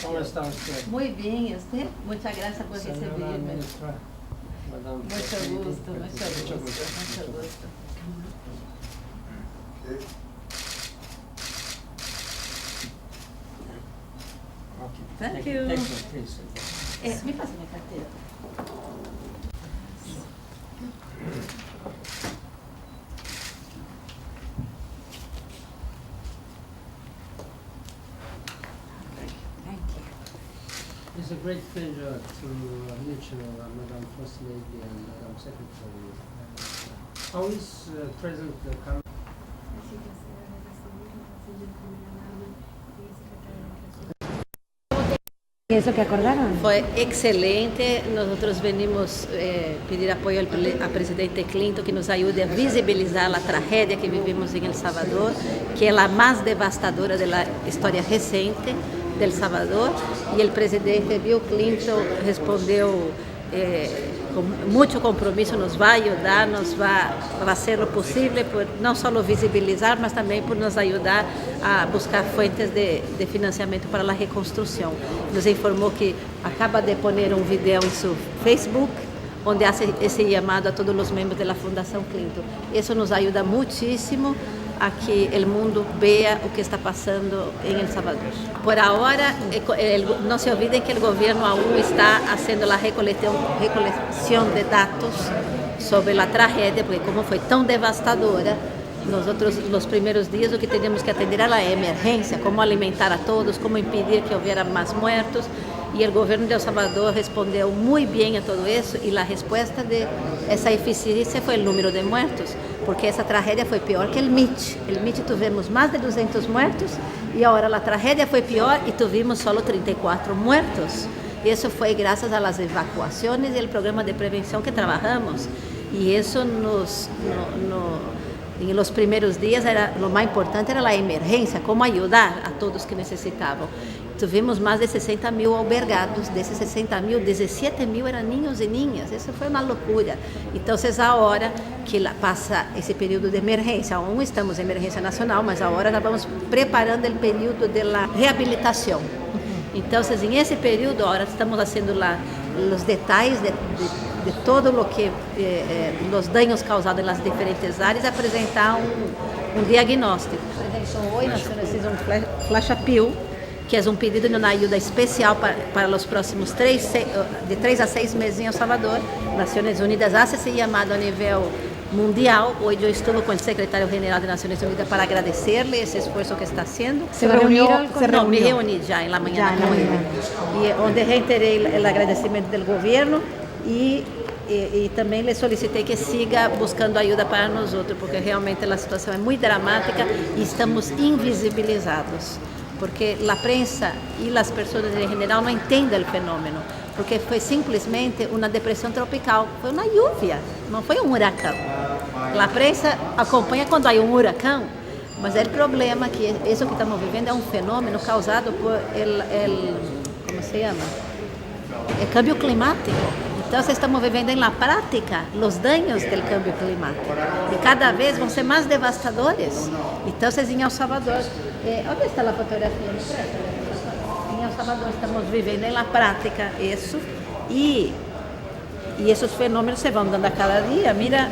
¿Cómo está usted? Muy bien, ¿y usted? Muchas gracias por Señora recibirme. ministra, Madame Mucho Presidente, gusto, mucho gusto. Okay. Thank you. Thank you, please. Me passa minha carteira. It's a great pleasure to meet you, Madame First Lady and Madame Secretary. How is President Carlos? ¿Qué es lo que acordaron? Fue excelente. Nosotros venimos pedir apoyo al presidente Clinton que nos ayude a visibilizar la tragedia que vivimos en El Salvador, que es la más devastadora de la historia reciente de El Salvador. Y el presidente Bill Clinton respondió con mucho compromiso, nos va a ayudar, va a hacer lo posible por no solo visibilizar, mas también por nos ayudar a buscar fuentes de financiamiento para la reconstrucción. Nos informó que acaba de poner un video en su Facebook, onde hace esse llamado a todos os membros da Fundação Clinton. Isso nos ajuda muitíssimo a que o mundo vea o que está passando em El Salvador. Por agora, não se olvidem que o governo aún está fazendo a recolecção de dados sobre a tragédia, porque como foi tão devastadora, nosotros los primeros días lo que teníamos que atender a la emergencia, cómo alimentar a todos, cómo impedir que hubiera más muertos, y el gobierno de El Salvador respondió muy bien a todo eso, y la respuesta de esa eficiencia fue el número de muertos, porque esa tragedia fue peor que el Mitch. El Mitch tuvimos más de 200 muertos, y ahora la tragedia fue peor y tuvimos solo 34 muertos. Y eso fue gracias a las evacuaciones y el programa de prevención que trabajamos, y eso en los primeros días lo más importante era la emergencia, cómo ayudar a todos que necesitaban. Tuvimos más de 60.000 albergados, de esos 60.000, 17.000 eran niños y niñas, eso fue una locura. Entonces ahora que pasa ese periodo de emergencia, aún estamos en emergencia nacional, mas ahora estamos preparando el periodo de la rehabilitación. Entonces en ese periodo ahora estamos haciendo los detalles de todo lo que los daños causados en las diferentes áreas, apresentar un diagnóstico. Por ejemplo, hoy nós fizemos um flash appeal, que é um pedido de uma ajuda especial para os próximos de 3 a 6 meses em El Salvador. Nações Unidas hace esse chamado a nível mundial. Hoje eu estou com o secretário-geral de Nações Unidas para agradecer-lhe esse esforço que está haciendo. Me reuní já na manhã com ele, e onde reiterei o agradecimento do governo e também lhe solicitei que siga buscando ajuda para nós outros, porque realmente a situação é muito dramática e estamos invisibilizados, porque a prensa e as pessoas em geral não entendem o fenômeno, porque foi simplesmente uma depressão tropical, foi uma lluvia, não foi um huracão. A prensa acompanha quando há um huracão, mas o problema é que isso que estamos vivendo é um fenômeno causado por como se chama? O câmbio climático. Então, estamos vivendo na prática os danos do câmbio climático e cada vez vão ser mais devastadores. Então, em El Salvador, onde está a fotografia? Em El Salvador estamos vivendo na prática isso e esses fenômenos se vão dando a cada dia. Mira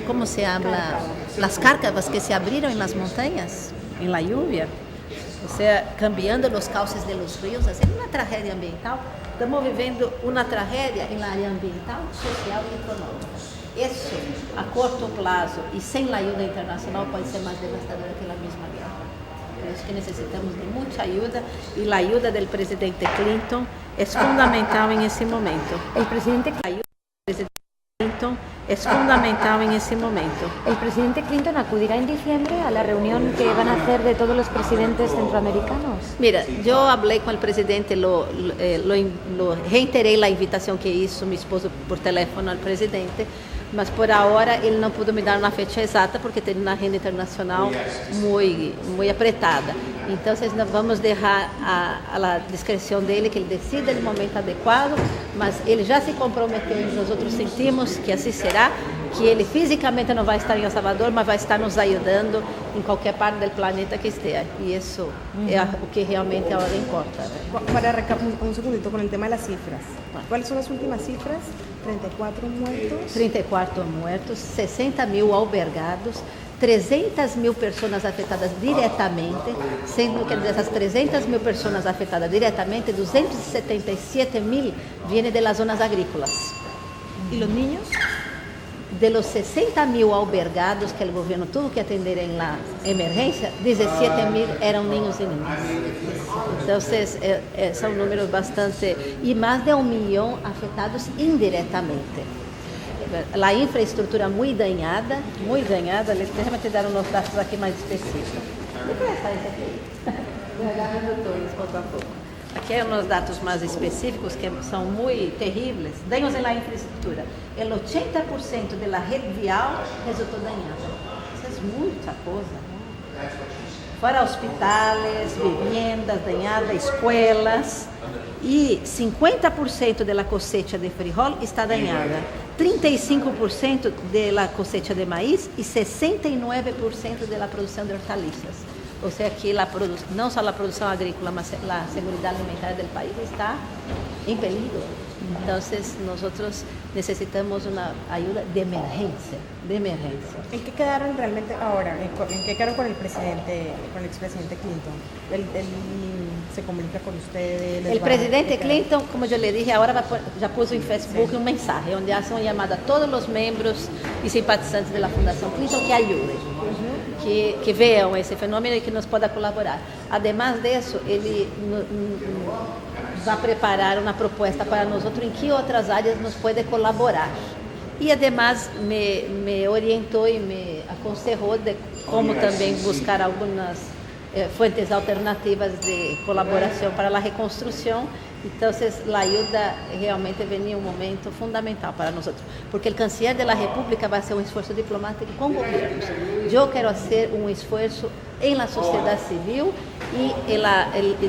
como se habla, as cárcavas que se abriram nas montanhas, em la lluvia, ou seja, cambiando os cauces de los ríos, assim, uma tragédia ambiental. Estamos vivendo uma tragédia na área ambiental, social e econômica. Isso, a curto prazo e sem a ajuda internacional, pode ser mais devastadora que a mesma guerra. Por isso que necessitamos de muita ajuda e a ajuda do presidente Clinton é fundamental nesse momento. El presidente Clinton es fundamental en ese momento. El presidente Clinton acudirá en diciembre a la reunión que van a hacer de todos los presidentes centroamericanos. Mira, yo hablé con el presidente, lo reiteré la invitación que hizo mi esposo por teléfono al presidente, mas por ahora ele não pudo me dar uma fecha exata porque tem uma agenda internacional muito apertada. Então, nós vamos deixar a discrição dele, que ele decida no momento adequado, mas ele já se comprometeu e nós outros sentimos que assim será, que ele fisicamente não vai estar em El Salvador, mas vai estar nos ajudando em qualquer parte do planeta que esteja. E isso é o que realmente agora importa. Para un segundito con el tema de las cifras. ¿Cuáles son las últimas cifras? 34 muertos. 34 muertos, 60.000 albergados, 300.000 pessoas afetadas diretamente, sendo que dessas 300.000 pessoas afetadas diretamente, 277.000 vêm das zonas agrícolas. ¿Y los niños? De los 60.000 albergados que o governo teve que atender em la emergência, 17.000 eram niños e niñas. Então, são números bastante... E mais de 1 milhão afetados indiretamente. A infraestrutura muito dañada, déjame te dar uns dados aqui mais específicos. O que é isso aqui? Agarrando todos, pouco a pouco. Aqui é uns dados mais específicos que são muito terríveis. Danos na infraestrutura. O 80% da rede vial resultou dañada. Isso é muita coisa. Fora hospitais, viviendas dañadas, escolas. E 50% da cosecha de frijol está dañada. 35% da cosecha de maíz e 69% da produção de hortaliças. Ou seja, que não só a produção agrícola, mas a segurança alimentar do país está em perigo. Então, nós necessitamos uma ajuda de emergência. ¿En qué quedaron realmente ahora? ¿En qué quedaron con el expresidente Clinton? Él se comunica con ustedes. O presidente Clinton, como eu lhe dije, agora já pôs em Facebook uma mensagem onde hace uma chamada a todos os membros e simpatizantes da Fundação Clinton que ajudem, que vejam esse fenômeno e que nos possa colaborar. Además disso, ele vai preparar uma proposta para nós em que outras áreas nos pode colaborar. E, además, me orientou e me aconselhou de como também buscar algumas fuentes alternativas de colaboração para a reconstrução. Então, a ajuda realmente vem em um momento fundamental para nós, porque o canciller da República vai fazer um esforço diplomático com governos. Eu quero fazer um esforço em la sociedade civil e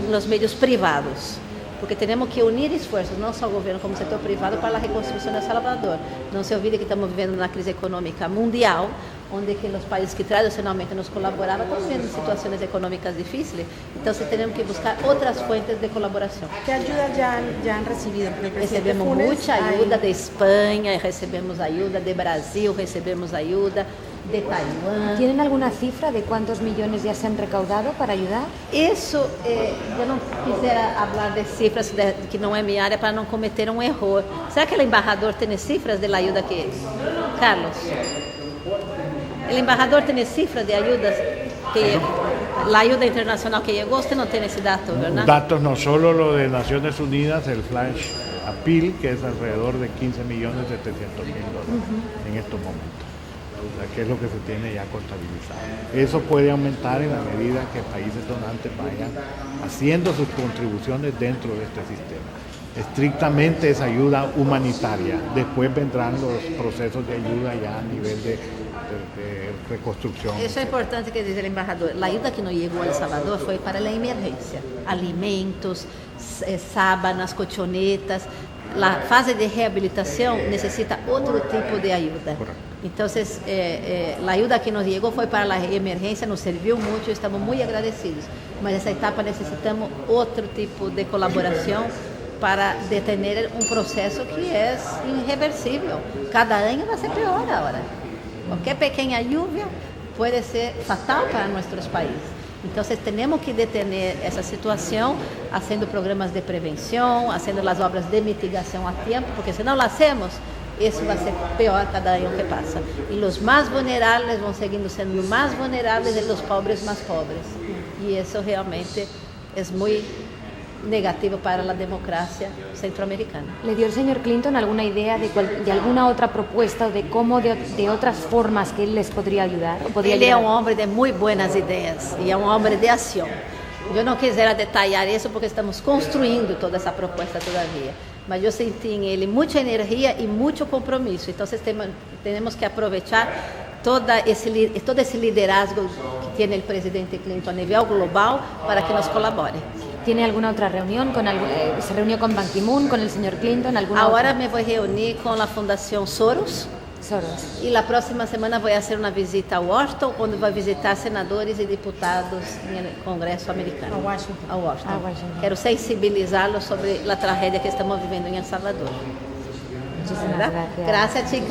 nos meios privados. Porque temos que unir esforços, não só o governo como o setor privado, para a reconstrução de El Salvador. Não se olvide que estamos vivendo uma crise econômica mundial, onde que os países que tradicionalmente nos colaboravam estão vivendo situações econômicas difíceis. Então, temos que buscar outras fontes de colaboração. ¿Qué ayuda ya han recibido? Recebemos muita ajuda de Espanha, recebemos ajuda de Brasil, recebemos ajuda de Taiwán. ¿Tienen alguna cifra de cuántos millones ya se han recaudado para ayudar? Isso, eu não quisera falar de cifras que não é minha área para não cometer um erro. Será que o embaixador tem cifras da ajuda que... Carlos? O embaixador tem cifras de ajudas que... La ayuda internacional que llegó, usted no tiene ese dato, ¿verdad? Datos no solo lo de Naciones Unidas, el Flash Appeal, que es alrededor de 15.700.000 dólares en estos momentos. O sea, que es lo que se tiene ya contabilizado. Eso puede aumentar en la medida que países donantes vayan haciendo sus contribuciones dentro de este sistema. Estrictamente es ayuda humanitaria. Después vendrán los procesos de ayuda ya a nivel de reconstrucción. Eso es importante que dice el embajador. La ayuda que nos llegó a El Salvador fue para la emergencia. Alimentos, sábanas, colchonetas. La fase de rehabilitación necesita otro tipo de ayuda. Entonces, la ayuda que nos llegó fue para la emergencia, nos sirvió mucho, estamos muy agradecidos. Mas esa etapa necesitamos otro tipo de colaboración para detener un proceso que es irreversible. Cada año va a ser peor ahora. Qualquer pequena lluvia pode ser fatal para nossos países. Então, temos que detener essa situação, fazendo programas de prevenção, fazendo as obras de mitigação a tempo, porque se não lo hacemos, isso vai ser pior cada ano que passa. E os mais vulneráveis vão seguindo sendo mais vulneráveis e os pobres mais pobres. E isso realmente é muito negativo para la democracia centroamericana. ¿Le dio el señor Clinton alguna idea de alguna otra propuesta o de cómo, de otras formas que él les podría ayudar? Ele é um homem de muito boas ideias e é um homem de ação. Eu não quisera detalhar isso porque estamos construindo toda essa proposta todavia. Mas eu senti em ele muita energia e muito compromisso. Então, temos que aproveitar todo esse liderazgo que tem o presidente Clinton a nível global para que nos colabore. ¿Tiene alguna otra reunión? ¿Se reunió con Ban Ki-moon, con el señor Clinton? Ahora me voy a reunir con la Fundación Soros Soros. E a próxima semana vou fazer uma visita a Washington, onde vou visitar senadores e deputados no Congresso americano. A Washington. A Washington. A Washington. Quero sensibilizá-los sobre a tragédia que estamos vivendo em El Salvador. Muchísimas gracias. Gracias, chicas.